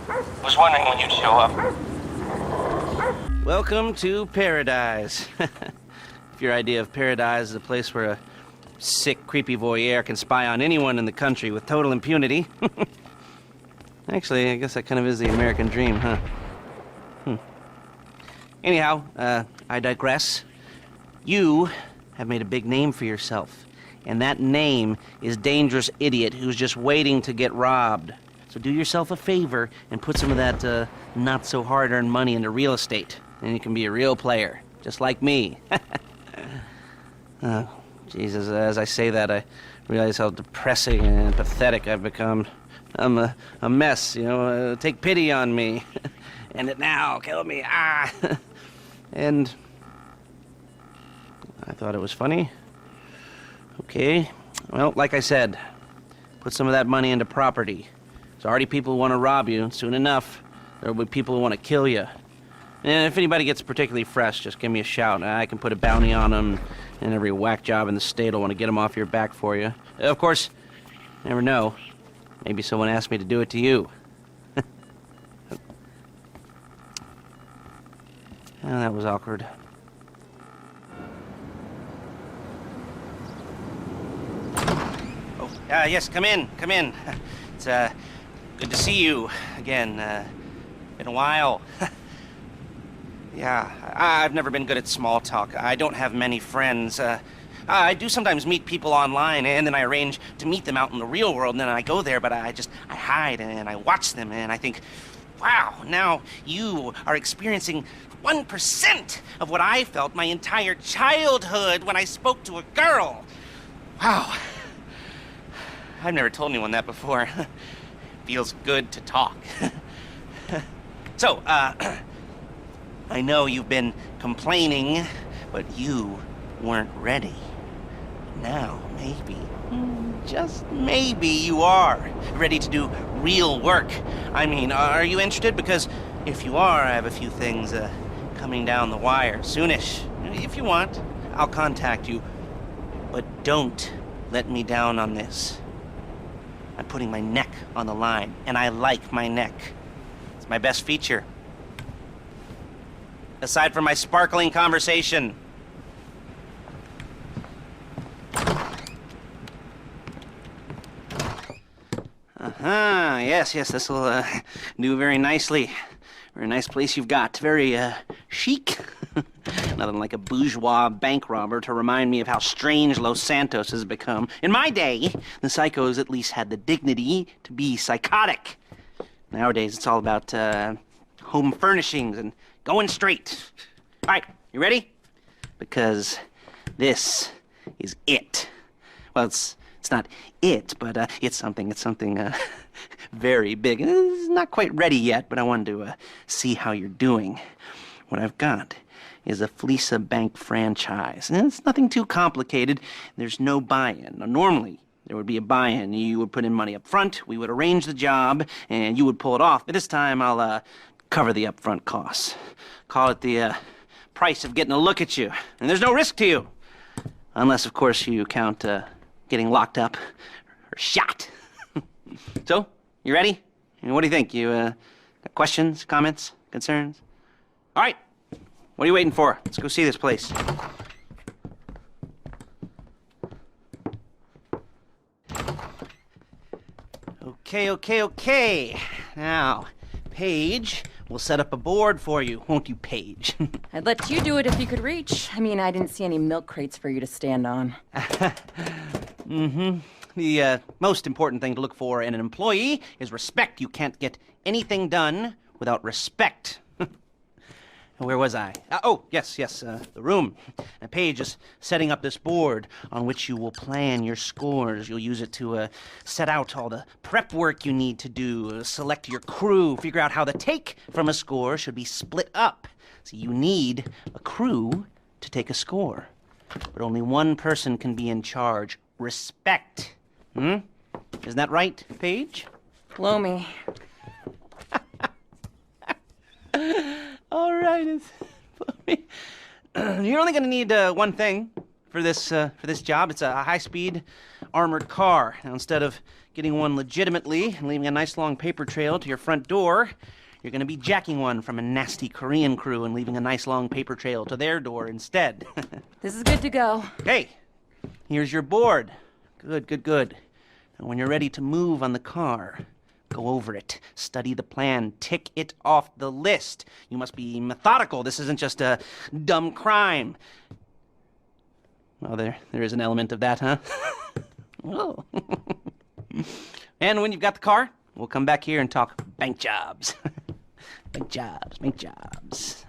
Was wondering when you'd show up. Welcome to paradise. If your idea of paradise is a place where a sick, creepy voyeur can spy on anyone in the country with total impunity. Actually, I guess that kind of is the American dream, huh? Anyhow, I digress. You have made a big name for yourself, and that name is Dangerous Idiot who's just waiting to get robbed. So do yourself a favor and put some of that not-so-hard-earned money into real estate, and you can be a real player, just like me. Oh, Jesus, as I say that, I realize how depressing and pathetic I've become. I'm a mess, you know, take pity on me. End it now, kill me, ah! And I thought it was funny. Okay, well, like I said, put some of that money into property. There's already people who want to rob you. Soon enough, there will be people who want to kill you. And if anybody gets particularly fresh, just give me a shout. I can put a bounty on them, and every whack job in the state will want to get them off your back for you. Of course, you never know. Maybe someone asked me to do it to you. Oh, that was awkward. Oh, yes, come in, come in. It's, good to see you again. Been a while. Yeah, I've never been good at small talk. I don't have many friends. I do sometimes meet people online, and then I arrange to meet them out in the real world, and then I go there, but I hide, and I watch them, and I think, wow, now you are experiencing 1% of what I felt my entire childhood when I spoke to a girl. Wow. I've never told anyone that before. Feels good to talk. So, I know you've been complaining, but you weren't ready. Now, maybe, just maybe you are ready to do real work. I mean, are you interested? Because if you are, I have a few things coming down the wire soonish. If you want, I'll contact you. But don't let me down on this. I'm putting my neck on the line, and I like my neck. It's my best feature. Aside from my sparkling conversation. Yes, this'll do very nicely. Very nice place you've got. Very, chic. Nothing like a bourgeois bank robber to remind me of how strange Los Santos has become. In my day, the psychos at least had the dignity to be psychotic. Nowadays, it's all about, home furnishings and going straight. All right, you ready? Because this is it. Well, it's not it, but it's something very big. It's not quite ready yet, but I wanted to see how you're doing. What I've got is a Fleesa Bank franchise. And it's nothing too complicated. There's no buy-in. Now, normally, there would be a buy-in. You would put in money up front, we would arrange the job, and you would pull it off. But this time, I'll cover the upfront costs. Call it the price of getting a look at you. And there's no risk to you. Unless, of course, you count getting locked up or shot. So, you ready? What do you think? You got questions, comments, concerns? All right. What are you waiting for? Let's go see this place. Okay. Now, Paige will set up a board for you, won't you, Paige? I'd let you do it if you could reach. I mean, I didn't see any milk crates for you to stand on. The most important thing to look for in an employee is respect. You can't get anything done without respect. Where was I? Yes, the room. Now, Paige is setting up this board on which you will plan your scores. You'll use it to set out all the prep work you need to do, select your crew, figure out how the take from a score should be split up. So you need a crew to take a score. But only one person can be in charge. Respect. Isn't that right, Paige? Blow me. All right, you're only going to need one thing for this job. It's a high-speed armored car. Now, instead of getting one legitimately and leaving a nice long paper trail to your front door, you're going to be jacking one from a nasty Korean crew and leaving a nice long paper trail to their door instead. This is good to go. Hey, here's your board. Good, good, good. Now, when you're ready to move on the car, go over it, study the plan, tick it off the list. You must be methodical. This isn't just a dumb crime. Well, there is an element of that, huh? Oh. And when you've got the car, we'll come back here and talk bank jobs. Bank jobs, bank jobs.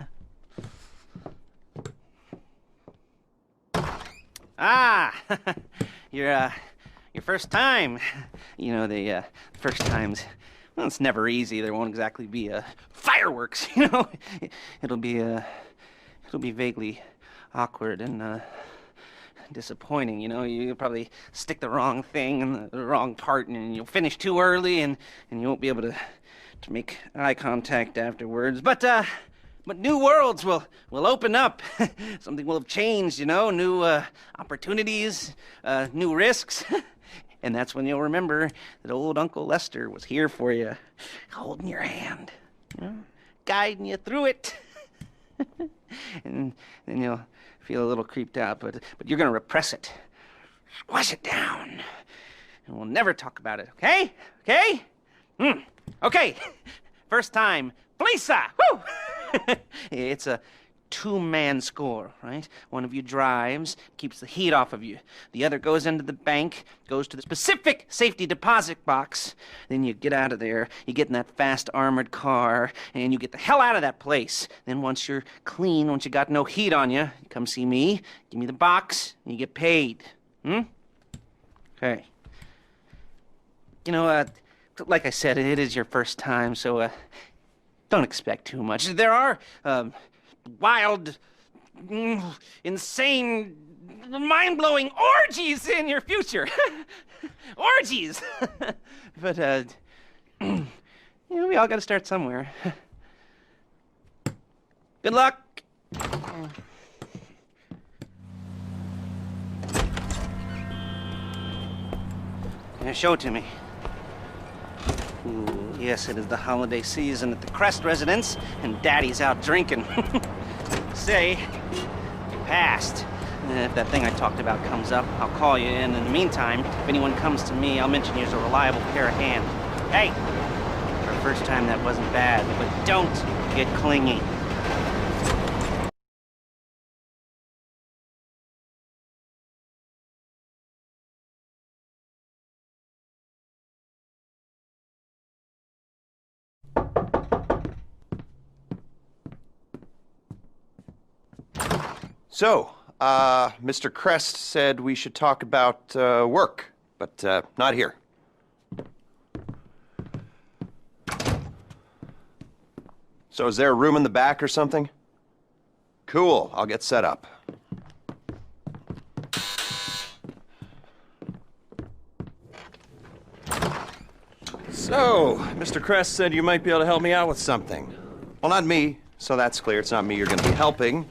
Ah, your first time. You know, the first times, well, it's never easy. There won't exactly be fireworks, you know. It'll be vaguely awkward and disappointing, you know. You'll probably stick the wrong thing in the wrong part, and you'll finish too early, and you won't be able to make eye contact afterwards. But new worlds will open up. Something will have changed, you know. New opportunities, new risks. And that's when you'll remember that old Uncle Lester was here for you, holding your hand, you know, guiding you through it. And then you'll feel a little creeped out, but you're gonna repress it. Squash it down. And we'll never talk about it, okay? Okay? Okay. First time, Lisa! Woo! It's a two-man score, right? One of you drives, keeps the heat off of you. The other goes into the bank, goes to the specific safety deposit box. Then you get out of there, you get in that fast armored car, and you get the hell out of that place. Then once you're clean, once you got no heat on you, you come see me, give me the box, and you get paid. Okay. You know, like I said, it is your first time, so don't expect too much. There are wild, insane, mind-blowing orgies in your future. Orgies! But, you know, we all gotta start somewhere. Good luck! Yeah, show it to me. Ooh, yes, it is the holiday season at the Crest residence, and Daddy's out drinking. Say, you passed. If that thing I talked about comes up, I'll call you, and in the meantime, if anyone comes to me, I'll mention you as a reliable pair of hands. Hey, for a first time that wasn't bad, but don't get clingy. So, Mr. Crest said we should talk about work, but not here. So is there a room in the back or something? Cool, I'll get set up. So, Mr. Crest said you might be able to help me out with something. Well, not me, so that's clear. It's not me you're going to be helping.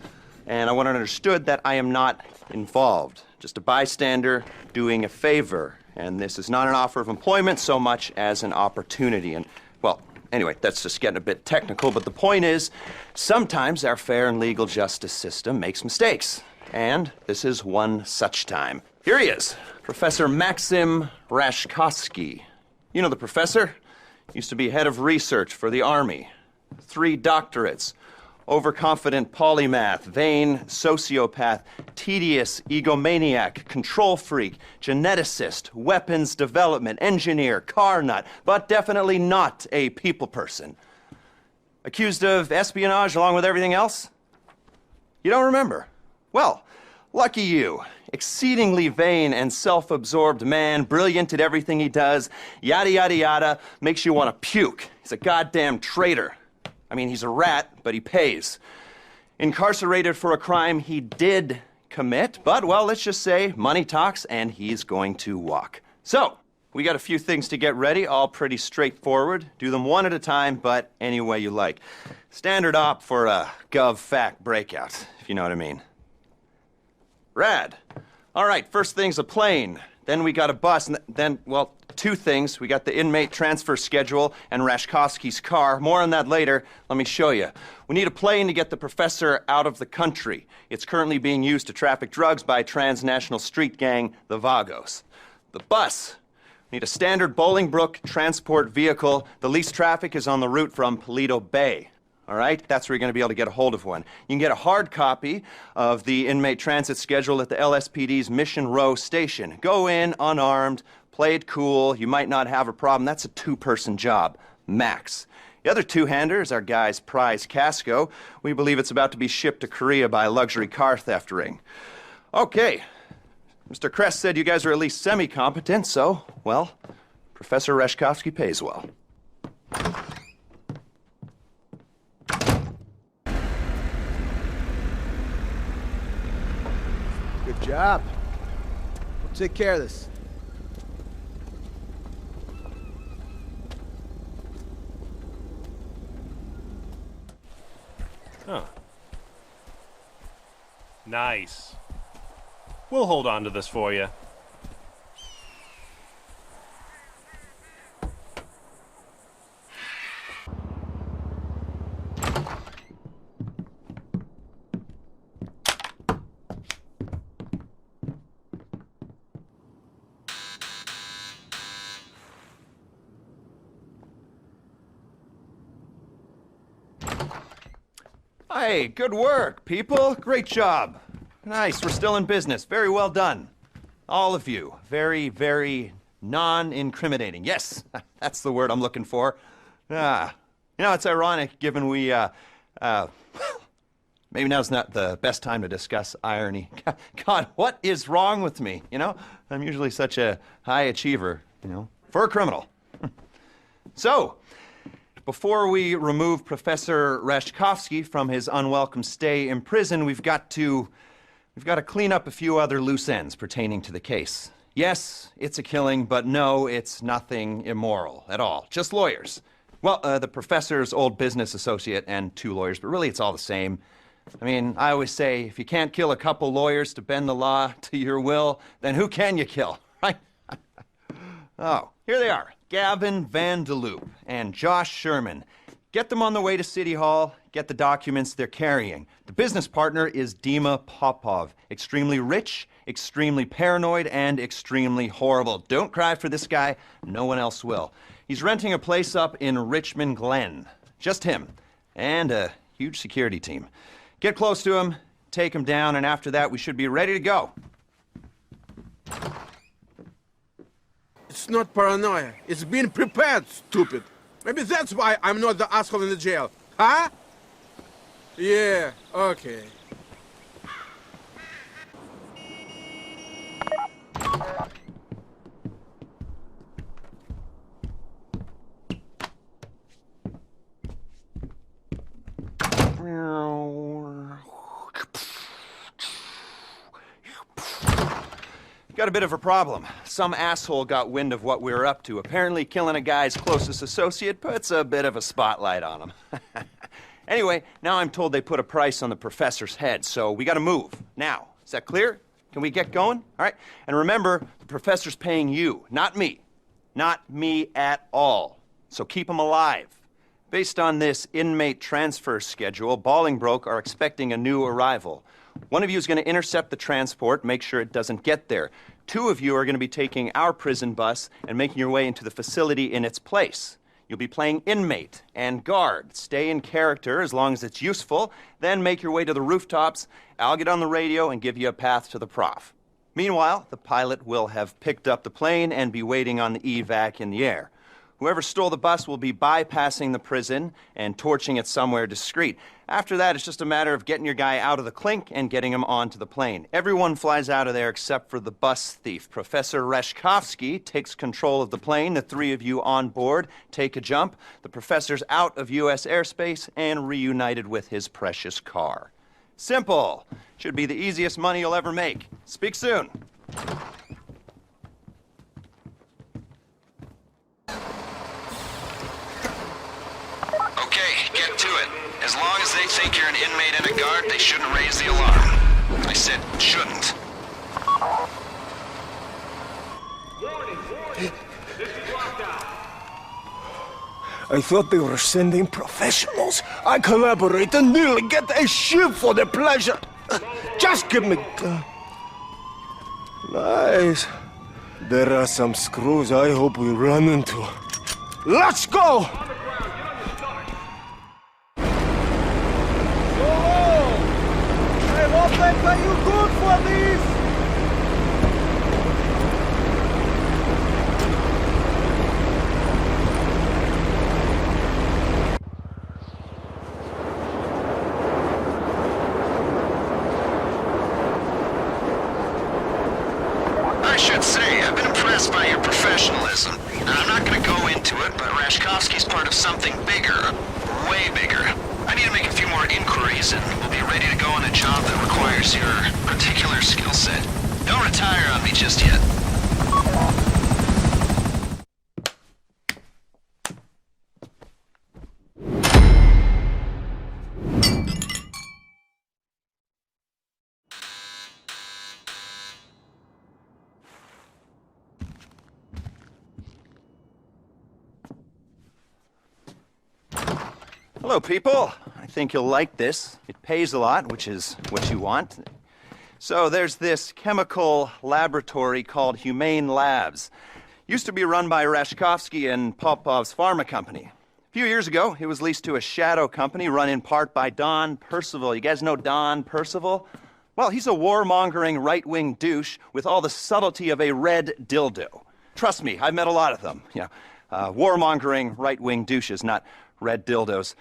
And I want it understood that I am not involved. Just a bystander doing a favor. And this is not an offer of employment so much as an opportunity. And, well, anyway, that's just getting a bit technical, but the point is, sometimes our fair and legal justice system makes mistakes. And this is one such time. Here he is, Professor Maxim Rashkovsky. You know the professor? Used to be head of research for the Army. 3 doctorates. Overconfident polymath, vain sociopath, tedious egomaniac, control freak, geneticist, weapons development, engineer, car nut, but definitely not a people person. Accused of espionage along with everything else? You don't remember? Well, lucky you. Exceedingly vain and self-absorbed man, brilliant at everything he does, yada yada yada, makes you want to puke. He's a goddamn traitor. I mean, he's a rat, but he pays. Incarcerated for a crime he did commit, but, well, let's just say money talks, and he's going to walk. So, we got a few things to get ready, all pretty straightforward. Do them one at a time, but any way you like. Standard op for a gov-fac breakout, if you know what I mean. Rad. All right, first thing's a plane. Then we got a bus, and then, well, two things. We got the inmate transfer schedule and Rashkovsky's car. More on that later. Let me show you. We need a plane to get the professor out of the country. It's currently being used to traffic drugs by transnational street gang, the Vagos. The bus. We need a standard Bolingbrook transport vehicle. The least traffic is on the route from Paleto Bay. All right? That's where you're going to be able to get a hold of one. You can get a hard copy of the inmate transit schedule at the LSPD's Mission Row station. Go in unarmed, play it cool. You might not have a problem. That's a two-person job, max. The other two-hander is our guy's prize Casco. We believe it's about to be shipped to Korea by a luxury car theft ring. Okay. Mr. Kress said you guys are at least semi-competent, so, well, Professor Rashkovsky pays well. Good job. We'll take care of this. Huh. Nice. We'll hold on to this for you. Hey, good work, people. Great job. Nice, we're still in business. Very well done. All of you. Very, very non-incriminating. Yes, that's the word I'm looking for. You know, it's ironic given we, maybe now's not the best time to discuss irony. God, what is wrong with me? You know, I'm usually such a high achiever, you know, for a criminal. So, before we remove Professor Rashkovsky from his unwelcome stay in prison, we've got to clean up a few other loose ends pertaining to the case. Yes, it's a killing, but no, it's nothing immoral at all. Just lawyers. Well, the professor's old business associate and two lawyers, but really it's all the same. I mean, I always say, if you can't kill a couple lawyers to bend the law to your will, then who can you kill, right? Oh, here they are. Gavin Van de Loop and Josh Sherman. Get them on the way to City Hall, get the documents they're carrying. The business partner is Dima Popov. Extremely rich, extremely paranoid, and extremely horrible. Don't cry for this guy, no one else will. He's renting a place up in Richmond Glen. Just him, and a huge security team. Get close to him, take him down, and after that we should be ready to go. It's not paranoia. It's being prepared, stupid. Maybe that's why I'm not the asshole in the jail. Huh? Yeah, okay. Got a bit of a problem. Some asshole got wind of what we were up to. Apparently killing a guy's closest associate puts a bit of a spotlight on him. Anyway, now I'm told they put a price on the professor's head, so we gotta move. Now, is that clear? Can we get going? All right? And remember, the professor's paying you, not me. Not me at all. So keep him alive. Based on this inmate transfer schedule, Bolingbroke are expecting a new arrival. One of you is going to intercept the transport, make sure it doesn't get there. Two of you are going to be taking our prison bus and making your way into the facility in its place. You'll be playing inmate and guard. Stay in character as long as it's useful, then make your way to the rooftops. I'll get on the radio and give you a path to the prof. Meanwhile, the pilot will have picked up the plane and be waiting on the evac in the air. Whoever stole the bus will be bypassing the prison and torching it somewhere discreet. After that, it's just a matter of getting your guy out of the clink and getting him onto the plane. Everyone flies out of there except for the bus thief. Professor Rashkovsky takes control of the plane. The three of you on board take a jump. The professor's out of U.S. airspace and reunited with his precious car. Simple. Should be the easiest money you'll ever make. Speak soon. Okay, get to it. As long as they think you're an inmate and a guard, they shouldn't raise the alarm. I said shouldn't. I thought they were sending professionals. I collaborate and nearly get a ship for their pleasure. Just give me... Nice. There are some screws I hope we run into. Let's go! I hope they pay you good for this! I should say, I've been impressed by your professionalism. Now, I'm not gonna go into it, but Rashkovsky's part of something bigger. Way bigger. I need to make a few more inquiries, and we'll be ready to go on a job that requires your particular skill set. Don't retire on me just yet. Hello, people. I think you'll like this. It pays a lot, which is what you want. So there's this chemical laboratory called Humane Labs. Used to be run by Rashkovsky and Popov's pharma company. A few years ago, it was leased to a shadow company run in part by Don Percival. You guys know Don Percival? Well, he's a warmongering right-wing douche with all the subtlety of a red dildo. Trust me, I've met a lot of them. Warmongering right-wing douches, not red dildos.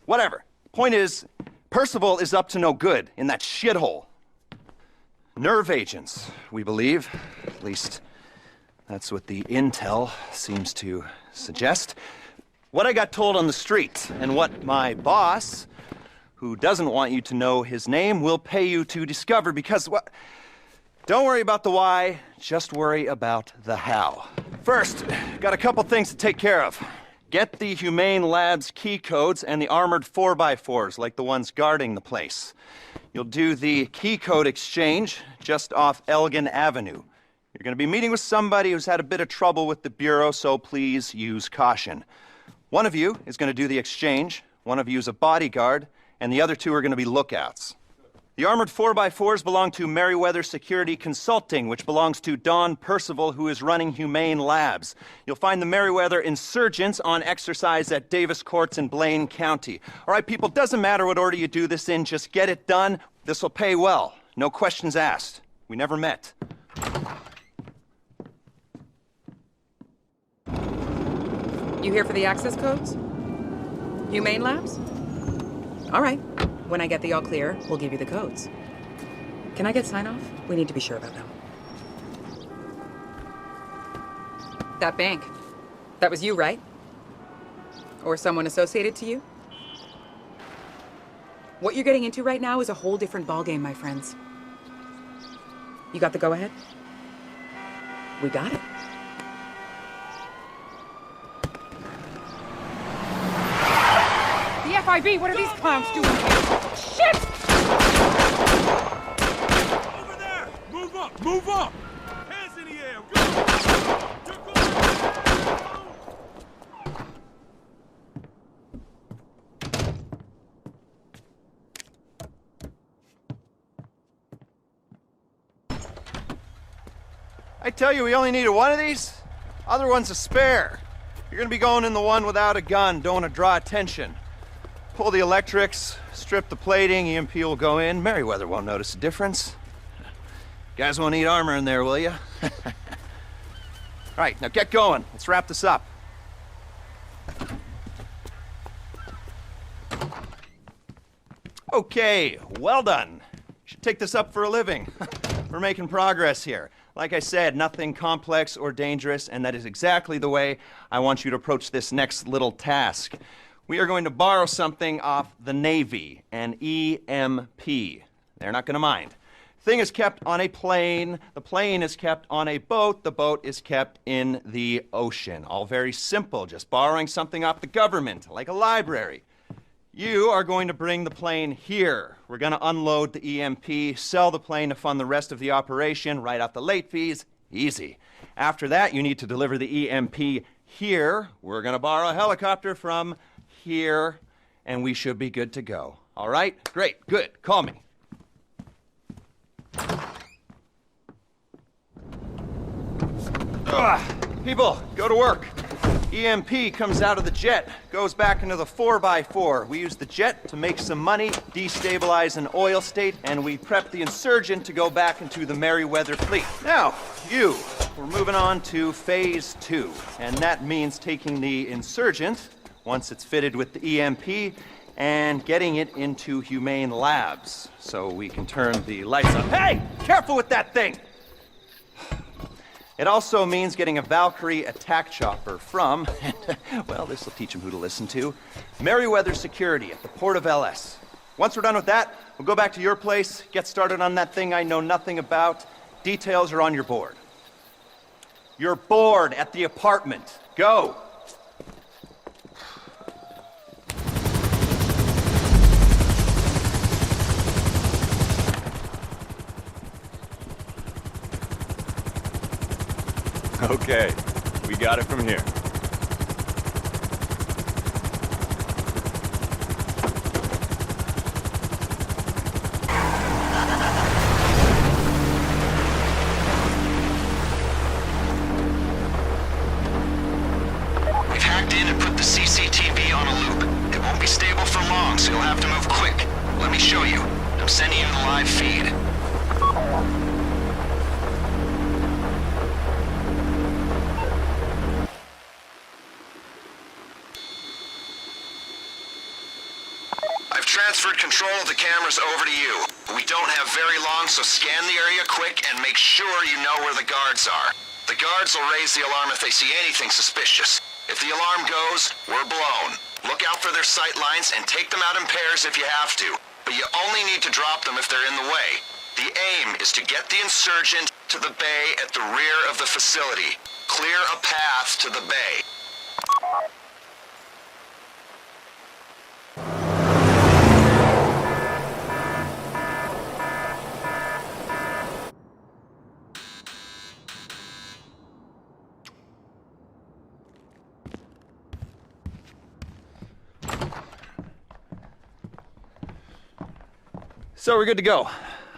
Whatever. Point is, Percival is up to no good in that shithole. Nerve agents, we believe. At least, that's what the intel seems to suggest. What I got told on the street, and what my boss, who doesn't want you to know his name, will pay you to discover, because what? Don't worry about the why, just worry about the how. First, got a couple things to take care of. Get the Humane Labs key codes and the armored 4x4s, like the ones guarding the place. You'll do the key code exchange just off Elgin Avenue. You're going to be meeting with somebody who's had a bit of trouble with the Bureau, so please use caution. One of you is going to do the exchange, one of you is a bodyguard, and the other two are going to be lookouts. The armored 4x4s belong to Merriweather Security Consulting, which belongs to Don Percival, who is running Humane Labs. You'll find the Merriweather insurgents on exercise at Davis Courts in Blaine County. All right, people, doesn't matter what order you do this in, just get it done. This will pay well. No questions asked. We never met. You here for the access codes? Humane Labs? All right. When I get the all clear, we'll give you the codes. Can I get sign-off? We need to be sure about them. That bank. That was you, right? Or someone associated to you? What you're getting into right now is a whole different ballgame, my friends. You got the go-ahead? We got it. The FIB, what are these clowns doing here? Shit! Over there! Move up! Move up! Hands in the air! Go! I tell you, we only needed one of these. Other one's a spare. You're gonna be going in the one without a gun. Don't want to draw attention. Pull the electrics, strip the plating, EMP will go in. Merriweather won't notice a difference. Guys won't need armor in there, will you? All right, now get going. Let's wrap this up. Okay, well done. Should take this up for a living. We're making progress here. Like I said, nothing complex or dangerous, and that is exactly the way I want you to approach this next little task. We are going to borrow something off the Navy, an EMP. They're not going to mind. Thing is kept on a plane. The plane is kept on a boat. The boat is kept in the ocean. All very simple, just borrowing something off the government, like a library. You are going to bring the plane here. We're going to unload the EMP, sell the plane to fund the rest of the operation, write out the late fees. Easy. After that, you need to deliver the EMP here. We're gonna borrow a helicopter from here, and we should be good to go. All right? Great, good. Call me. People, go to work. EMP comes out of the jet, goes back into the 4x4. We use the jet to make some money, destabilize an oil state, and we prep the insurgent to go back into the Merryweather fleet. Now, we're moving on to phase 2, and that means taking the insurgent, once it's fitted with the EMP, and getting it into humane labs, so we can turn the lights on. Hey! Careful with that thing! It also means getting a Valkyrie attack chopper from, well, this will teach them who to listen to, Merryweather Security at the port of LS. Once we're done with that, we'll go back to your place, get started on that thing I know nothing about. Details are on your board. Your board at the apartment. Go! Okay, we got it from here. We've hacked in and put the CCTV on a loop. It won't be stable for long, so you'll have to move quick. Let me show you. I'm sending you the live feed. Transferred control of the cameras over to you. We don't have very long, so scan the area quick and make sure you know where the guards are. The guards will raise the alarm if they see anything suspicious. If the alarm goes, we're blown. Look out for their sight lines and take them out in pairs if you have to. But you only need to drop them if they're in the way. The aim is to get the insurgent to the bay at the rear of the facility. Clear a path to the bay. So we're good to go,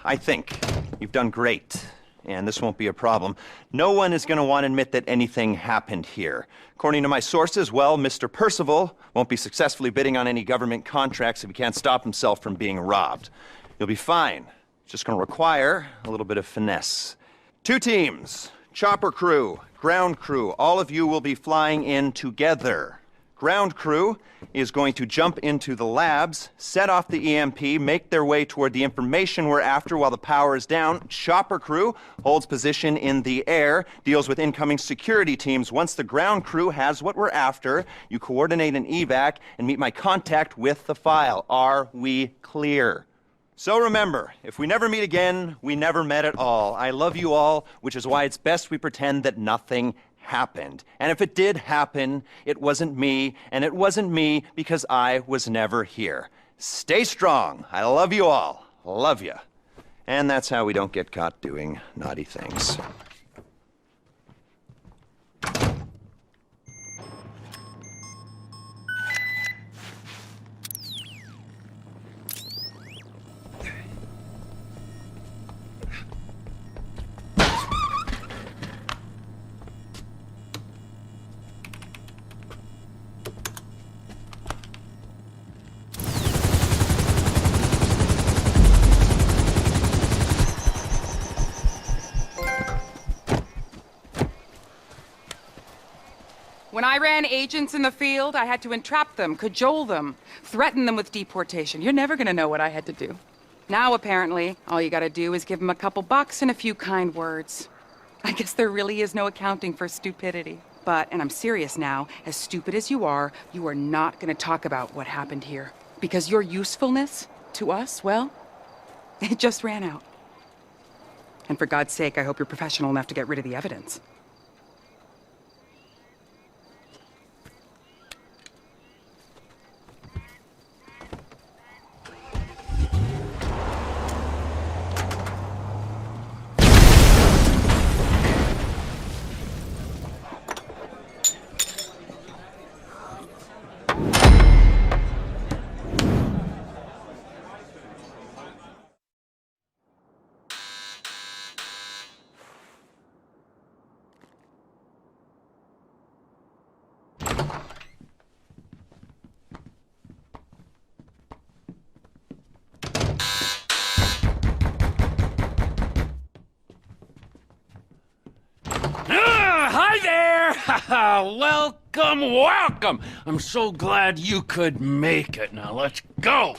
I think. You've done great, and this won't be a problem. No one is going to want to admit that anything happened here. According to my sources, well, Mr. Percival won't be successfully bidding on any government contracts if he can't stop himself from being robbed. You'll be fine. It's just going to require a little bit of finesse. 2 teams, chopper crew, ground crew, all of you will be flying in together. Ground crew is going to jump into the labs, set off the EMP, make their way toward the information we're after while the power is down. Chopper crew holds position in the air, deals with incoming security teams. Once the ground crew has what we're after, you coordinate an evac and meet my contact with the file. Are we clear? So remember, if we never meet again, we never met at all. I love you all, which is why it's best we pretend that nothing happened. And if it did happen, it wasn't me, and it wasn't me because I was never here. Stay strong. I love you all. Love you. And that's how we don't get caught doing naughty things. When I ran agents in the field, I had to entrap them, cajole them, threaten them with deportation. You're never gonna know what I had to do. Now, apparently, all you gotta do is give them a couple bucks and a few kind words. I guess there really is no accounting for stupidity. But, and I'm serious now, as stupid as you are not gonna talk about what happened here. Because your usefulness to us, well, it just ran out. And for God's sake, I hope you're professional enough to get rid of the evidence. Welcome, welcome! I'm so glad you could make it. Now let's go!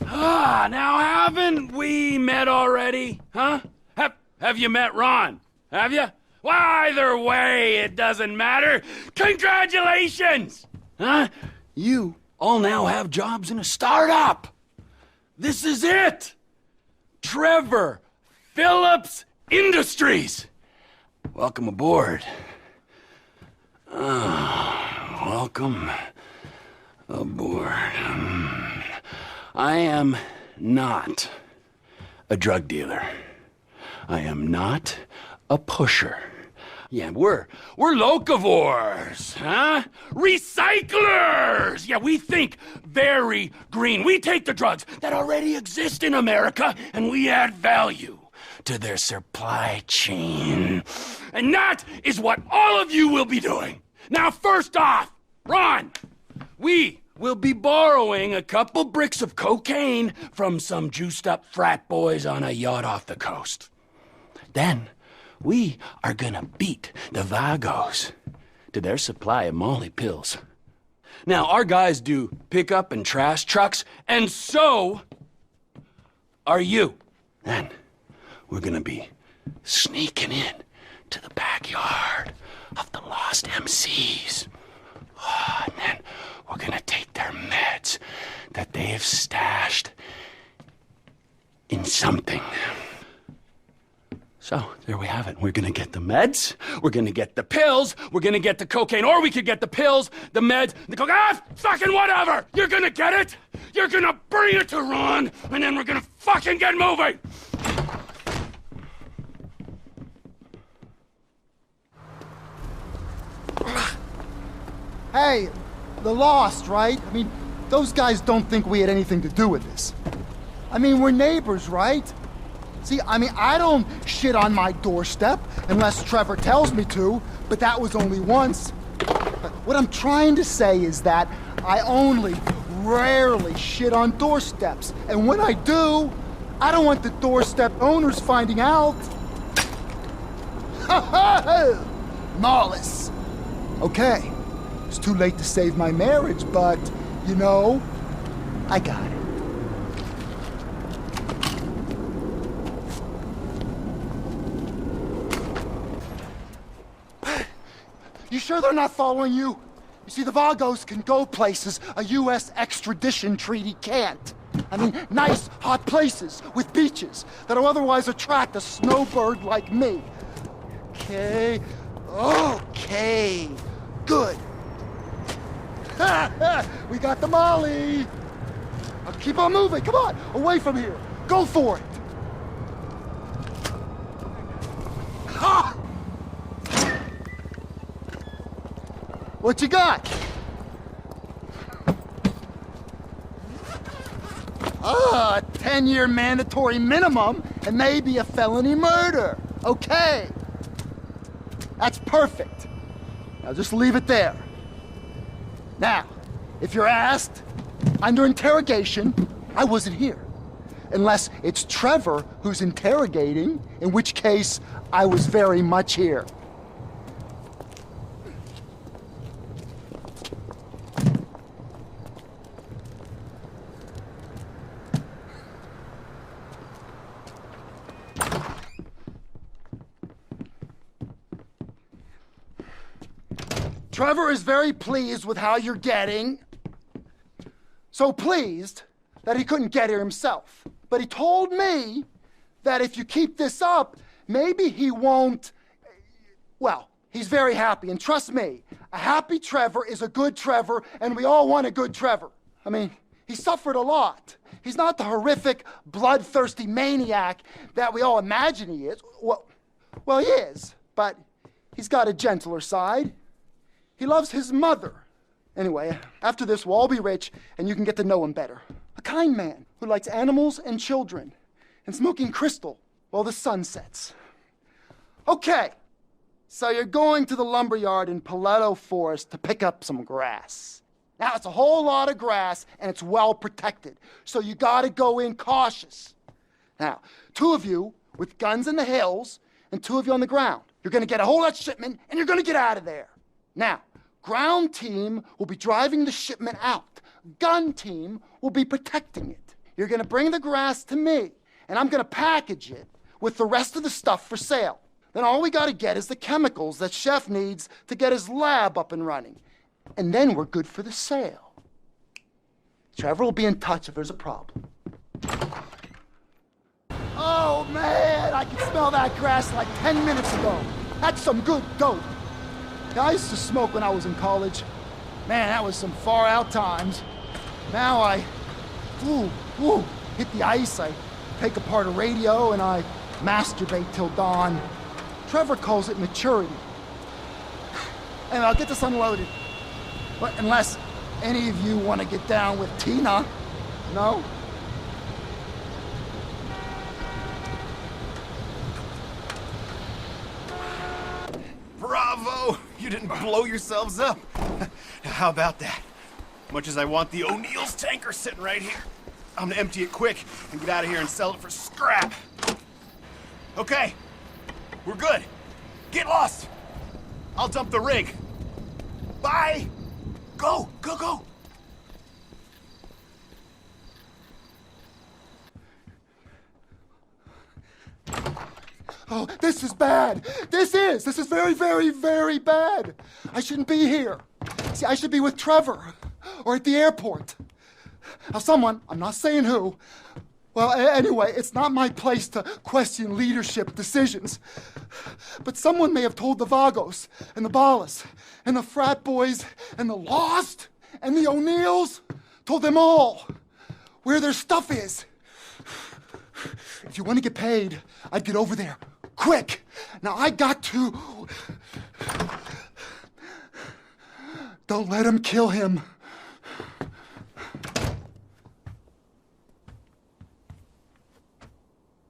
Now haven't we met already? Huh? Have you met Ron? Have you? Well, either way, it doesn't matter. Congratulations! Huh? You all now have jobs in a startup. This is it! Trevor Phillips Industries. Welcome aboard. Welcome aboard. I am not a drug dealer. I am not a pusher. Yeah, we're locavores, huh? Recyclers! Yeah, we think very green. We take the drugs that already exist in America and we add value to their supply chain. And that is what all of you will be doing. Now, first off, Ron, we will be borrowing a couple bricks of cocaine from some juiced up frat boys on a yacht off the coast. Then, we are gonna beat the Vagos to their supply of Molly pills. Now, our guys do pickup and trash trucks, and so are you. Then, we're gonna be sneaking in to the backyard of the lost MCs. And then we're gonna take their meds that they've stashed in something. So, there we have it. We're gonna get the meds, we're gonna get the pills, we're gonna get the cocaine, or we could get the pills, the meds, the cocaine, fucking whatever! You're gonna get it, you're gonna bring it to Ron, and then we're gonna fucking get moving! Hey, the Lost, right? I mean, those guys don't think we had anything to do with this. I mean, we're neighbors, right? See, I mean, I don't shit on my doorstep unless Trevor tells me to, but that was only once. But what I'm trying to say is that I only rarely shit on doorsteps. And when I do, I don't want the doorstep owners finding out. Ha ha! Lawless. Okay. It's too late to save my marriage, but, you know, I got it. You sure they're not following you? You see, the Vagos can go places a U.S. extradition treaty can't. I mean, nice, hot places with beaches that'll otherwise attract a snowbird like me. Okay. Okay. Good. We got the Molly. Now keep on moving. Come on. Away from here. Go for it. Ha! What you got? A 10-year mandatory minimum and maybe a felony murder. Okay. That's perfect. Now just leave it there. Now, if you're asked, under interrogation, I wasn't here. Unless it's Trevor who's interrogating, in which case I was very much here. Trevor is very pleased with how you're getting. So pleased that he couldn't get here himself. But he told me that if you keep this up, maybe he won't... Well, he's very happy, and trust me, a happy Trevor is a good Trevor, and we all want a good Trevor. I mean, he suffered a lot. He's not the horrific, bloodthirsty maniac that we all imagine he is. Well, he is, but he's got a gentler side. He loves his mother. Anyway, after this, we'll all be rich, and you can get to know him better. A kind man who likes animals and children, and smoking crystal while the sun sets. Okay, so you're going to the lumberyard in Paleto Forest to pick up some grass. Now, it's a whole lot of grass, and it's well protected, so you gotta go in cautious. Now, 2 of you with guns in the hills, and 2 of you on the ground. You're gonna get a hold of that shipment, and you're gonna get out of there. Now, ground team will be driving the shipment out. Gun team will be protecting it. You're gonna bring the grass to me, and I'm gonna package it with the rest of the stuff for sale. Then all we gotta get is the chemicals that Chef needs to get his lab up and running. And then we're good for the sale. Trevor will be in touch if there's a problem. Oh man, I can smell that grass like 10 minutes ago. That's some good dope. Now, I used to smoke when I was in college. Man, that was some far out times. Now I, hit the ice, I take apart a radio, and I masturbate till dawn. Trevor calls it maturity. And I'll get this unloaded. But unless any of you want to get down with Tina, no? Bravo! You didn't blow yourselves up. How about that? Much as I want the O'Neill's tanker sitting right here, I'm gonna empty it quick and get out of here and sell it for scrap. Okay, we're good. Get lost. I'll dump the rig. Bye. Go, go, go. Oh, this is bad. This is very, very, very bad. I shouldn't be here. See, I should be with Trevor or at the airport. Now, someone, I'm not saying who, well, anyway, it's not my place to question leadership decisions. But someone may have told the Vagos and the Ballas and the frat boys and the Lost and the O'Neills, told them all where their stuff is. If you want to get paid, I'd get over there. Quick! Now I got to... Don't let him kill him.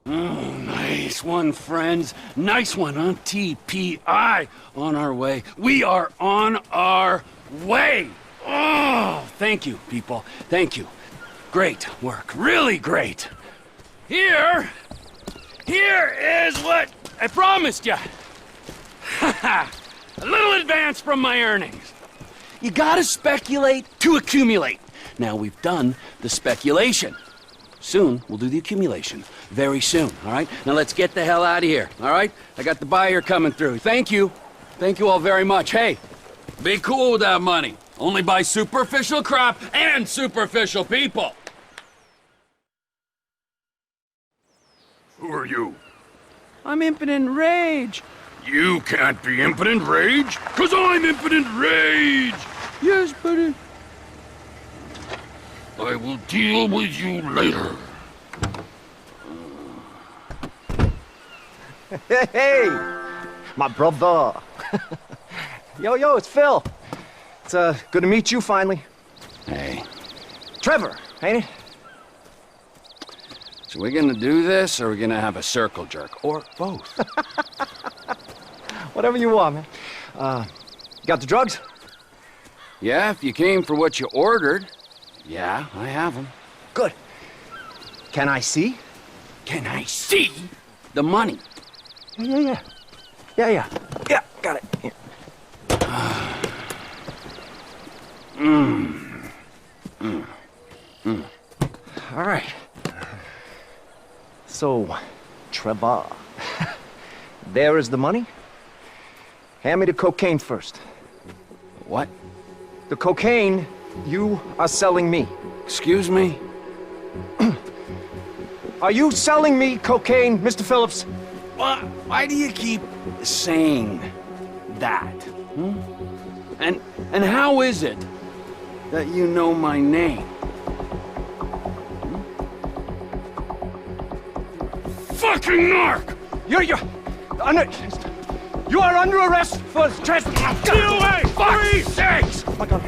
Oh, nice one, friends. Nice one on TPI. On our way. We are on our way. Oh, thank you, people. Thank you. Great work. Really great. Here is what I promised you. A little advance from my earnings. You gotta speculate to accumulate. Now we've done the speculation. Soon we'll do the accumulation. Very soon, all right? Now let's get the hell out of here, all right? I got the buyer coming through. Thank you. Thank you all very much. Hey, be cool with that money. Only buy superficial crap and superficial people. Who are you? I'm Impotent Rage. You can't be Impotent Rage, 'cause I'm Impotent Rage! Yes, buddy. I will deal with you later. Hey, my brother. Yo, it's Phil. It's good to meet you finally. Hey. Trevor, ain't it? So we're gonna do this, or we're gonna have a circle jerk, or both? Whatever you want, man. You got the drugs? Yeah, if you came for what you ordered. Yeah, I have them. Good. Can I see? Can I see the money? Yeah, got it. Here. All right. So, Trevor, there is the money. Hand me the cocaine first. What? The cocaine you are selling me. Excuse me? Are you selling me cocaine, Mr. Phillips? Why do you keep saying that? And how is it that you know my name? Fucking narc! You are under arrest for trespassing. Get away! Fuck's sakes! Oh my God.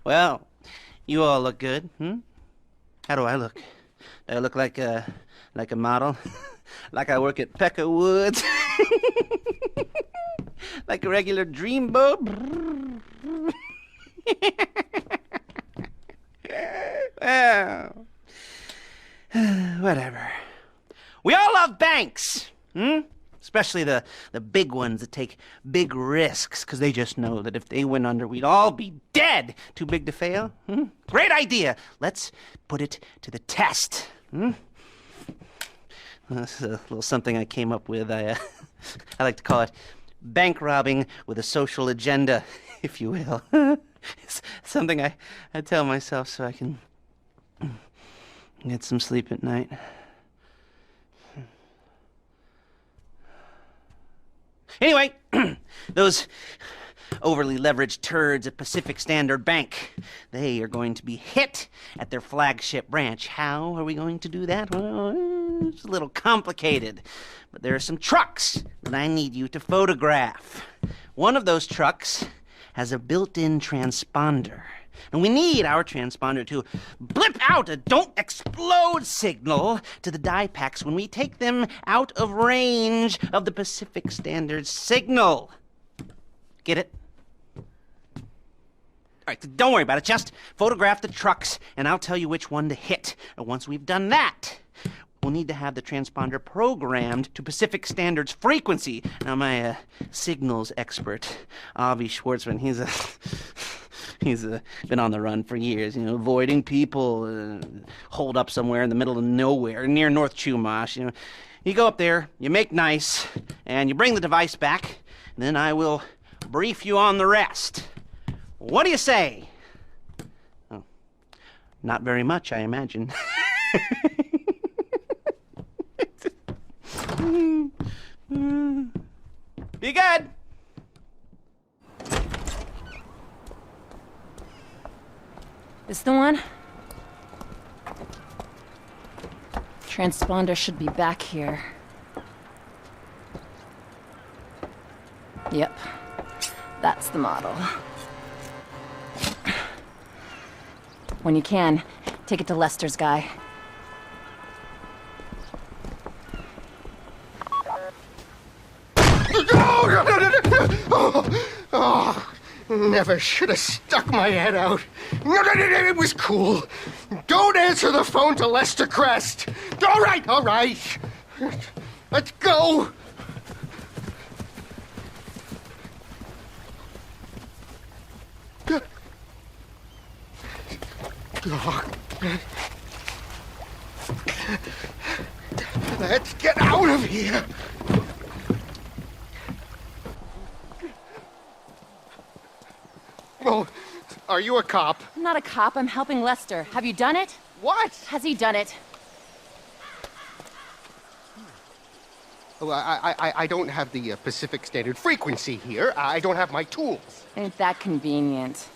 Well, you all look good, How do I look? Do I look like a model? Like I work at Pecka Woods? Like a regular dreamboat? Well, whatever. We all love banks, Especially the big ones that take big risks, because they just know that if they went under, we'd all be dead. Too big to fail? Great idea. Let's put it to the test. This is a little something I came up with. I like to call it bank robbing with a social agenda, if you will. It's something I tell myself so I can get some sleep at night. Anyway, those overly leveraged turds at Pacific Standard Bank, they are going to be hit at their flagship branch. How are we going to do that? Well, it's a little complicated, but there are some trucks that I need you to photograph. One of those trucks has a built-in transponder. And we need our transponder to blip out a don't explode signal to the die packs when we take them out of range of the Pacific Standard signal. Get it? All right, don't worry about it. Just photograph the trucks, and I'll tell you which one to hit. And once we've done that, we'll need to have the transponder programmed to Pacific Standard's frequency. Now, my signals expert, Avi Schwartzman, He's been on the run for years, avoiding people, holed up somewhere in the middle of nowhere, near North Chumash. You go up there, you make nice, and you bring the device back, and then I will brief you on the rest. What do you say? Oh, not very much, I imagine. Be good. This the one? Transponder should be back here. Yep, that's the model. When you can, take it to Lester's guy. Never should have stuck my head out. No, it was cool. Don't answer the phone to Lester Crest. All right. Let's go. Let's get out of here. Well, are you a cop? I'm not a cop, I'm helping Lester. Have you done it? What? Has he done it? Well, I don't have the Pacific Standard frequency here. I don't have my tools. Ain't that convenient.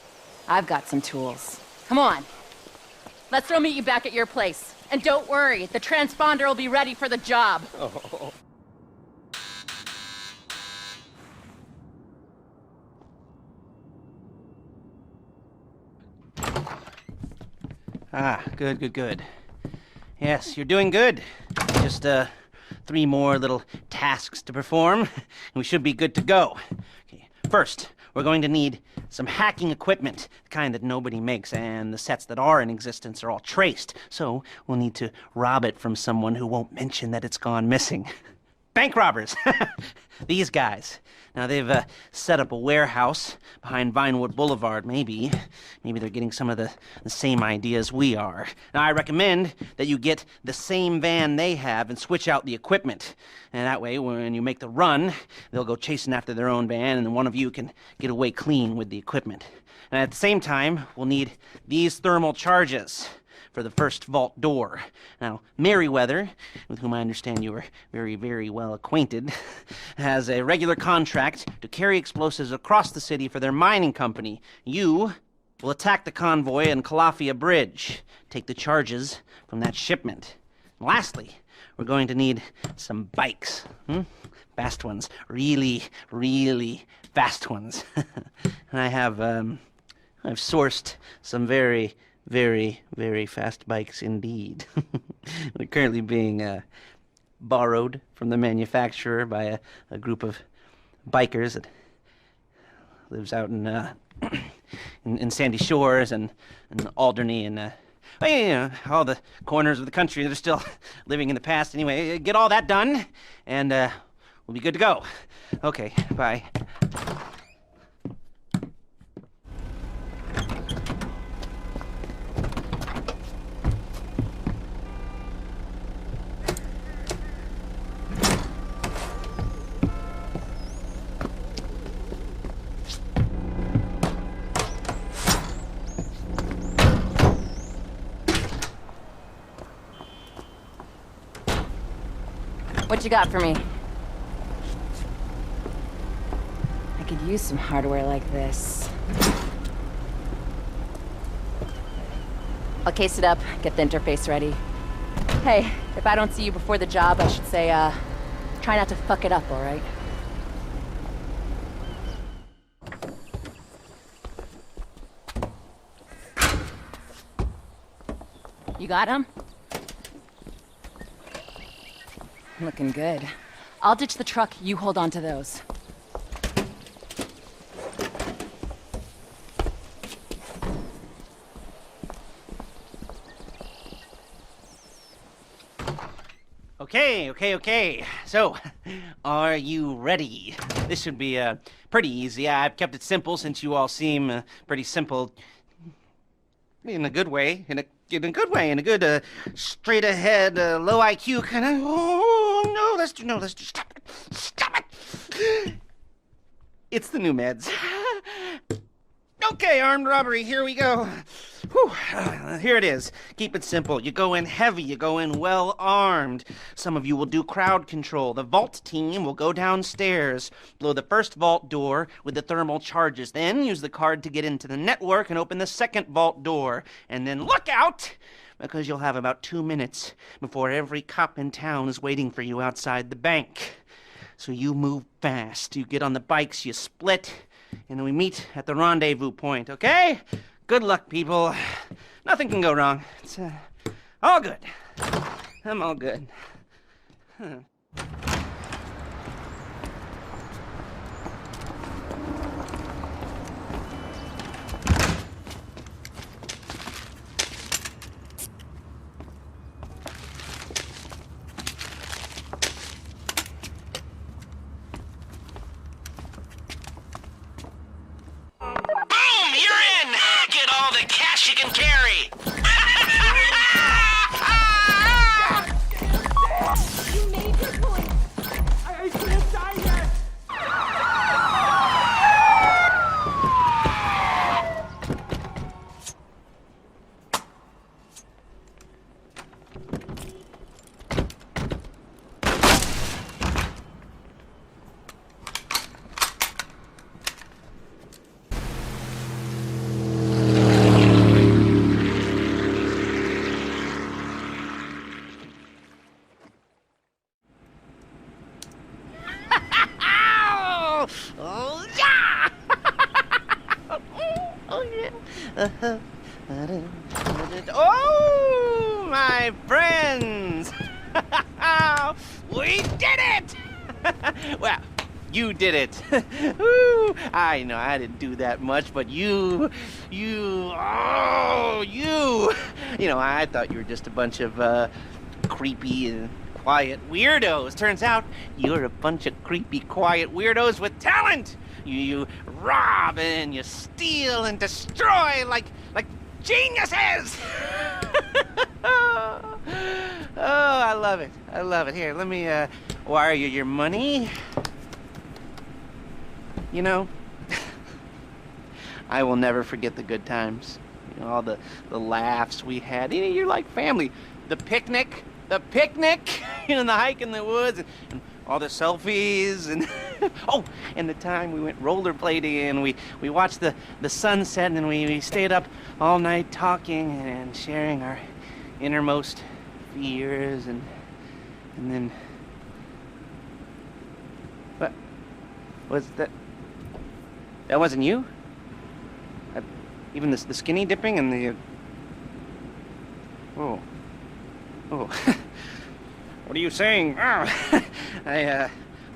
I've got some tools. Come on. Lester will meet you back at your place. And don't worry, the transponder will be ready for the job. Oh. Ah, good. Yes, you're doing good. Just, 3 more little tasks to perform, and we should be good to go. Okay, first, we're going to need some hacking equipment, the kind that nobody makes, and the sets that are in existence are all traced. So, we'll need to rob it from someone who won't mention that it's gone missing. Bank robbers! These guys. Now, they've set up a warehouse behind Vinewood Boulevard, maybe. Maybe they're getting some of the same ideas we are. Now, I recommend that you get the same van they have and switch out the equipment. And that way, when you make the run, they'll go chasing after their own van, and then one of you can get away clean with the equipment. And at the same time, we'll need these thermal charges. for the first vault door. Now, Merriweather, with whom I understand you are very, very well acquainted, has a regular contract to carry explosives across the city for their mining company. You will attack the convoy on Calafia Bridge, take the charges from that shipment. And lastly, we're going to need some bikes. Fast ones. Really, really fast ones. And I've sourced some very, very, very fast bikes indeed. They're currently being borrowed from the manufacturer by a group of bikers that lives out in Sandy Shores and Alderney and all the corners of the country that are still living in the past. Anyway, get all that done, and we'll be good to go. Okay, bye. What you got for me? I could use some hardware like this. I'll case it up, get the interface ready. Hey, if I don't see you before the job, I should say, try not to fuck it up, all right? You got him? Looking good. I'll ditch the truck, you hold on to those. Okay. So, are you ready? This should be pretty easy. I've kept it simple since you all seem pretty simple in a good way. In a good straight ahead, low IQ kind of. Oh no, let's do. Stop it. It's the new meds. Okay, armed robbery, here we go. Whew. Here it is. Keep it simple. You go in heavy, you go in well armed. Some of you will do crowd control. The vault team will go downstairs, blow the first vault door with the thermal charges, then use the card to get into the network and open the second vault door. And then look out, because you'll have about 2 minutes before every cop in town is waiting for you outside the bank. So you move fast. You get on the bikes, you split, and then we meet at the rendezvous point, okay? Good luck, people. Nothing can go wrong. It's all good. I'm all good. Huh. You can carry! You made your point! I can't die yet! Oh, yeah! Oh, my friends! We did it! Well, you did it. Woo. I know I didn't do that much, but you. You know, I thought you were just a bunch of creepy and quiet weirdos. Turns out you're a bunch of creepy, quiet weirdos with talent. You rob and you steal and destroy like geniuses. Oh, I love it. I love it. Here, let me wire you your money. You know, I will never forget the good times. You know, all the laughs we had. You know, you're like family. The picnic, the hike in the woods, and all the selfies, and oh, and the time we went rollerblading, and we watched the sunset, and then we stayed up all night talking and sharing our innermost fears, and then what was that? That wasn't you? Even the skinny dipping and the oh. What are you saying? The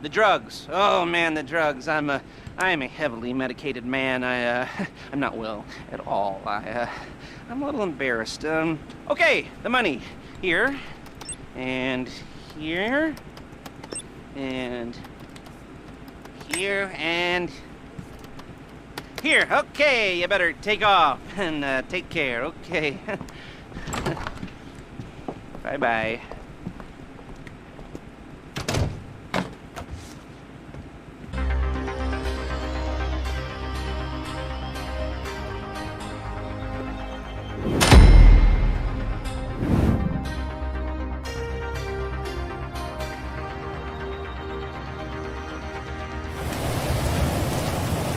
drugs. Oh man, the drugs. I am a heavily medicated man. I'm not well at all. I'm a little embarrassed. Okay, the money here, and here, and here, and here. Okay, you better take off and take care. Okay. Bye-bye.